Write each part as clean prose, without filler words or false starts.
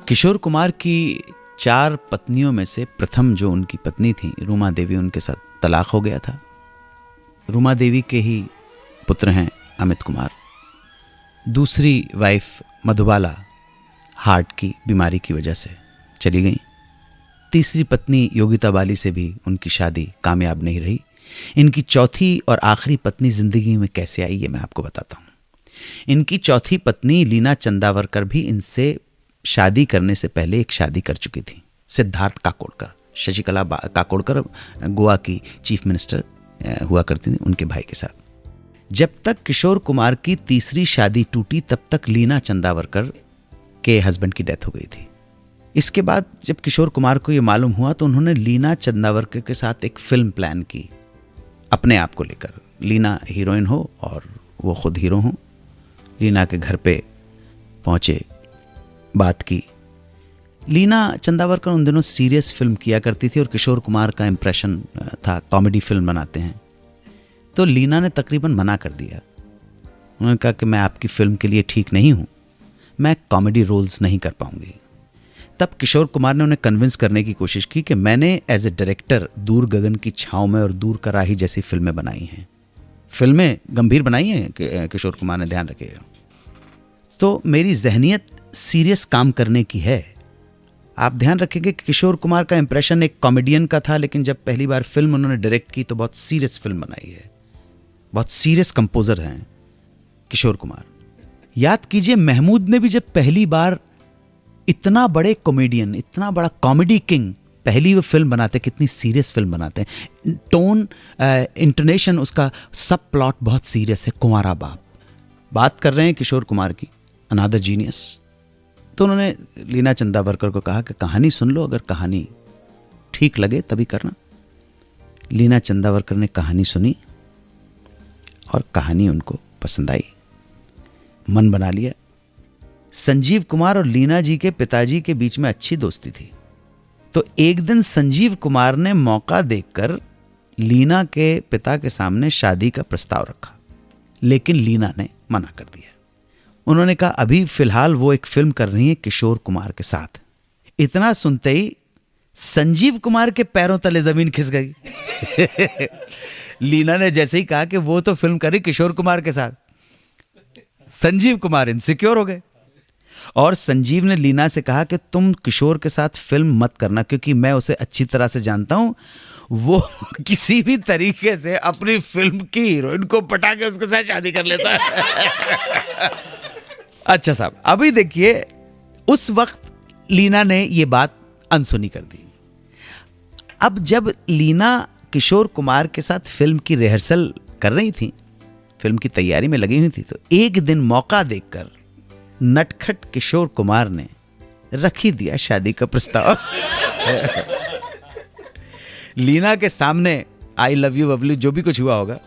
किशोर कुमार की 4 पत्नियों में से प्रथम जो उनकी पत्नी थी रूमा देवी, उनके साथ तलाक हो गया था। रूमा देवी के ही पुत्र हैं अमित कुमार। दूसरी वाइफ मधुबाला हार्ट की बीमारी की वजह से चली गई। तीसरी पत्नी योगिता बाली से भी उनकी शादी कामयाब नहीं रही। इनकी चौथी और आखिरी पत्नी जिंदगी में कैसे आई, ये मैं आपको बताता हूँ। इनकी चौथी पत्नी लीना चंदावरकर भी इनसे शादी करने से पहले एक शादी कर चुकी थी। सिद्धार्थ काकोडकर, शशिकला काकोडकर गोवा की चीफ मिनिस्टर हुआ करती थी, उनके भाई के साथ। जब तक किशोर कुमार की तीसरी शादी टूटी तब तक लीना चंदावरकर के हस्बैंड की डेथ हो गई थी। इसके बाद जब किशोर कुमार को ये मालूम हुआ तो उन्होंने लीना चंदावरकर के साथ एक फिल्म प्लान की अपने आप को लेकर। लीना हीरोइन हो और वो खुद हीरो हों। लीना के घर पे पहुंचे, बात की। लीना चंदावरकर उन दिनों सीरियस फिल्म किया करती थी और किशोर कुमार का इम्प्रेशन था कॉमेडी फिल्म बनाते हैं। तो लीना ने तकरीबन मना कर दिया। उन्होंने कहा कि मैं आपकी फिल्म के लिए ठीक नहीं हूँ, मैं कॉमेडी रोल्स नहीं कर पाऊंगी। तब किशोर कुमार ने उन्हें कन्विंस करने की कोशिश की कि मैंने एज ए डायरेक्टर दूर गगन की छाँव में और दूर का राही जैसी फिल्में बनाई हैं। फिल्में गंभीर बनाई हैं किशोर कुमार ने, ध्यान रखिएगा। तो मेरी जहनियत सीरियस काम करने की है। आप ध्यान रखेंगे कि किशोर कुमार का इंप्रेशन एक कॉमेडियन का था, लेकिन जब पहली बार फिल्म उन्होंने डायरेक्ट की तो बहुत सीरियस फिल्म बनाई है। बहुत सीरियस कंपोजर हैं किशोर कुमार। याद कीजिए, महमूद ने भी जब पहली बार इतना बड़े कॉमेडियन, इतना बड़ा कॉमेडी किंग पहली वो फिल्म बनाते, कितनी सीरियस फिल्म बनाते हैं। टोन, इंटोनेशन, उसका सब प्लॉट बहुत सीरियस है। कुंवारा बाप, बात कर रहे हैं किशोर कुमार की, अनदर जीनियस। तो उन्होंने लीना चंदावरकर को कहा कि कहानी सुन लो, अगर कहानी ठीक लगे तभी करना। लीना चंदावरकर ने कहानी सुनी और कहानी उनको पसंद आई, मन बना लिया। संजीव कुमार और लीना जी के पिताजी के बीच में अच्छी दोस्ती थी। तो एक दिन संजीव कुमार ने मौका देखकर लीना के पिता के सामने शादी का प्रस्ताव रखा, लेकिन लीना ने मना कर दिया। उन्होंने कहा अभी फिलहाल वो एक फिल्म कर रही है किशोर कुमार के साथ। इतना सुनते ही संजीव कुमार के पैरों तले जमीन खिस गई। लीना ने जैसे ही कहा कि वो तो फिल्म कर रही किशोर कुमार के साथ, संजीव कुमार इनसिक्योर हो गए और संजीव ने लीना से कहा कि तुम किशोर के साथ फिल्म मत करना, क्योंकि मैं उसे अच्छी तरह से जानता हूं, वो किसी भी तरीके से अपनी फिल्म की हीरोइन को पटा के उसके साथ शादी कर लेता है। अच्छा साहब, अभी देखिए, उस वक्त लीना ने ये बात अनसुनी कर दी। अब जब लीना किशोर कुमार के साथ फिल्म की रिहर्सल कर रही थी, फिल्म की तैयारी में लगी हुई थी, तो एक दिन मौका देखकर नटखट किशोर कुमार ने रख ही दिया शादी का प्रस्ताव। लीना के सामने आई लव यू बबली जो भी कुछ हुआ होगा,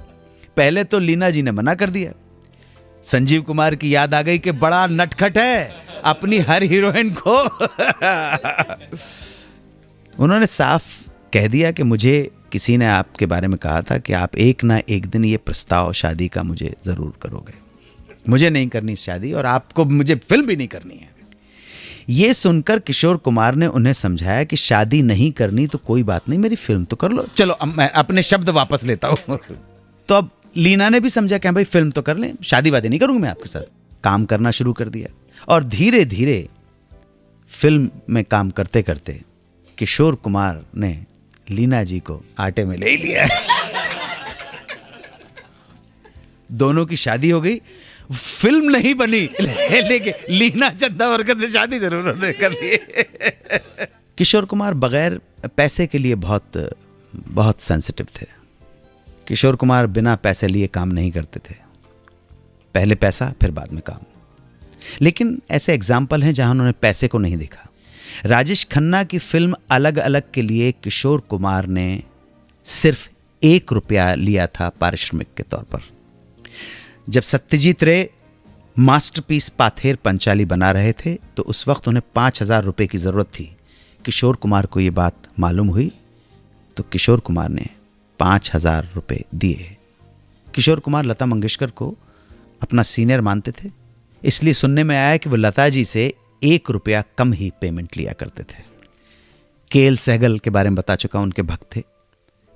पहले तो लीना जी ने मना कर दिया। संजीव कुमार की याद आ गई कि बड़ा नटखट है, अपनी हर हीरोइन को उन्होंने साफ कह दिया कि मुझे किसी ने आपके बारे में कहा था कि आप एक ना एक दिन ये प्रस्ताव शादी का मुझे जरूर करोगे। मुझे नहीं करनी शादी और आपको मुझे फिल्म भी नहीं करनी है। ये सुनकर किशोर कुमार ने उन्हें समझाया कि शादी नहीं करनी तो कोई बात नहीं, मेरी फिल्म तो कर लो, चलो अब मैं अपने शब्द वापस लेता हूं। तो अब लीना ने भी समझा कि भाई फिल्म तो कर लें, शादी वादी नहीं करूंगा मैं आपके साथ। काम करना शुरू कर दिया और धीरे धीरे फिल्म में काम करते करते किशोर कुमार ने लीना जी को आटे में ले लिया। दोनों की शादी हो गई, फिल्म नहीं बनी, लेकिन लीना चंदावरकर से शादी जरूर उन्होंने कर ली। किशोर कुमार बगैर पैसे के लिए बहुत बहुत सेंसिटिव थे। किशोर कुमार बिना पैसे लिए काम नहीं करते थे, पहले पैसा फिर बाद में काम। लेकिन ऐसे एग्जाम्पल हैं जहां उन्होंने पैसे को नहीं देखा। राजेश खन्ना की फिल्म अलग अलग के लिए किशोर कुमार ने सिर्फ 1 रुपया लिया था पारिश्रमिक के तौर पर। जब सत्यजीत रे मास्टरपीस पाथेर पंचाली बना रहे थे तो उस वक्त उन्हें 5,000 रुपये की ज़रूरत थी। किशोर कुमार को ये बात मालूम हुई तो किशोर कुमार ने 5,000 रुपये दिए। किशोर कुमार लता मंगेशकर को अपना सीनियर मानते थे, इसलिए सुनने में आया कि वो लता जी से ₹1 कम ही पेमेंट लिया करते थे। केएल सहगल के बारे में बता चुका, उनके भक्त थे।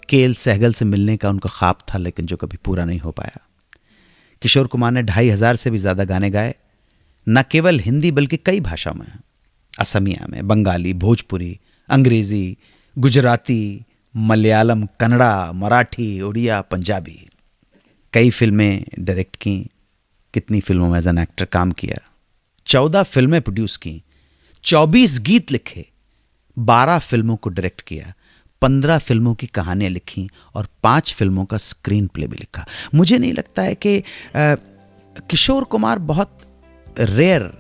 केएल सहगल से मिलने का उनका ख्वाब था, लेकिन जो कभी पूरा नहीं हो पाया। किशोर कुमार ने 2500 से भी ज़्यादा गाने गाए, न केवल हिंदी बल्कि कई भाषाओं में, असमिया में, बंगाली, भोजपुरी, अंग्रेज़ी, गुजराती, मलयालम, कन्नड़ा, मराठी, उड़िया, पंजाबी। कई फिल्में डायरेक्ट की, कितनी फिल्मों में एज एन एक्टर काम किया, 14 फिल्में प्रोड्यूस की, 24 गीत लिखे, 12 फिल्मों को डायरेक्ट किया, 15 फिल्मों की कहानियाँ लिखी और 5 फिल्मों का स्क्रीन प्ले भी लिखा। मुझे नहीं लगता है कि किशोर कुमार बहुत रेयर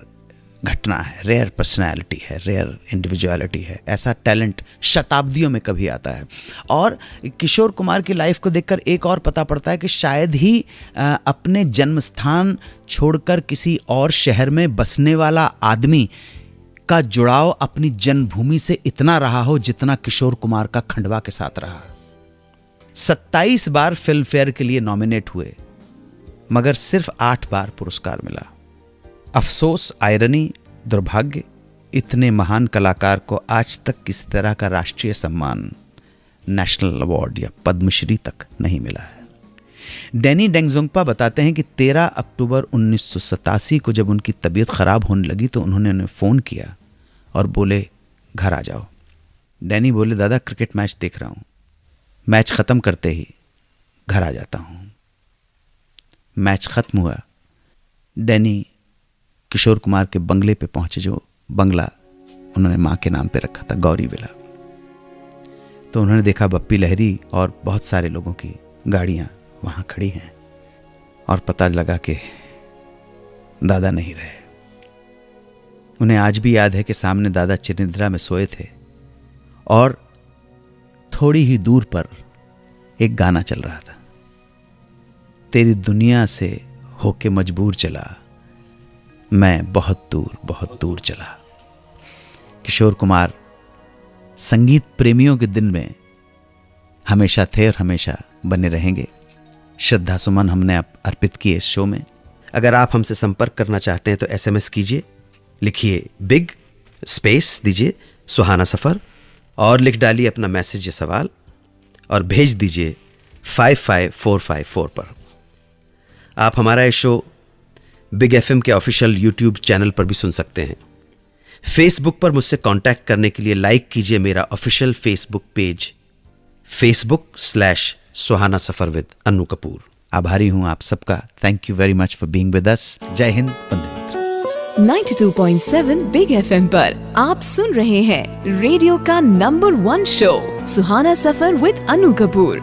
घटना है, रेयर पर्सनैलिटी है, रेयर इंडिविजुअलिटी है। ऐसा टैलेंट शताब्दियों में कभी आता है। और किशोर कुमार की लाइफ को देखकर एक और पता पड़ता है कि शायद ही अपने जन्म स्थान छोड़कर किसी और शहर में बसने वाला आदमी का जुड़ाव अपनी जन्मभूमि से इतना रहा हो जितना किशोर कुमार का खंडवा के साथ रहा। 27 बार फिल्म फेयर के लिए नॉमिनेट हुए, मगर सिर्फ 8 बार पुरस्कार मिला। अफसोस, आयरनी, दुर्भाग्य, इतने महान कलाकार को आज तक किसी तरह का राष्ट्रीय सम्मान, नेशनल अवार्ड या पद्मश्री तक नहीं मिला है। डैनी डेंगजोंगपा बताते हैं कि 13 अक्टूबर 1987 को जब उनकी तबीयत खराब होने लगी तो उन्होंने उन्हें फ़ोन किया और बोले घर आ जाओ। डैनी बोले दादा क्रिकेट मैच देख रहा हूँ, मैच ख़त्म करते ही घर आ जाता हूँ। मैच ख़त्म हुआ, डैनी किशोर कुमार के बंगले पे पहुंचे, जो बंगला उन्होंने माँ के नाम पे रखा था, गौरी विला। तो उन्होंने देखा बप्पी लहरी और बहुत सारे लोगों की गाड़ियां वहां खड़ी हैं और पता लगा कि दादा नहीं रहे। उन्हें आज भी याद है कि सामने दादा चिरनिद्रा में सोए थे और थोड़ी ही दूर पर एक गाना चल रहा था, तेरी दुनिया से होके मजबूर चला, मैं बहुत दूर चला। किशोर कुमार संगीत प्रेमियों के दिल में हमेशा थे और हमेशा बने रहेंगे। श्रद्धा सुमन हमने अर्पित किए इस शो में। अगर आप हमसे संपर्क करना चाहते हैं तो SMS कीजिए, लिखिए बिग स्पेस दीजिए सुहाना सफ़र और लिख डालिए अपना मैसेज या सवाल और भेज दीजिए 55454 पर। आप हमारा ये शो बिग FM के ऑफिशियल YouTube चैनल पर भी सुन सकते हैं। फेसबुक पर मुझसे कांटेक्ट करने के लिए लाइक कीजिए मेरा ऑफिशियल फेसबुक पेज facebook/सुहाना सफर विद अन्नू कपूर। आभारी हूं आप सबका। Thank you very much for being with us. जय हिंद, वंदे मातरम। 92.7 बिग FM पर आप सुन रहे हैं रेडियो का number 1 show Suhana Safar with Annu Kapoor.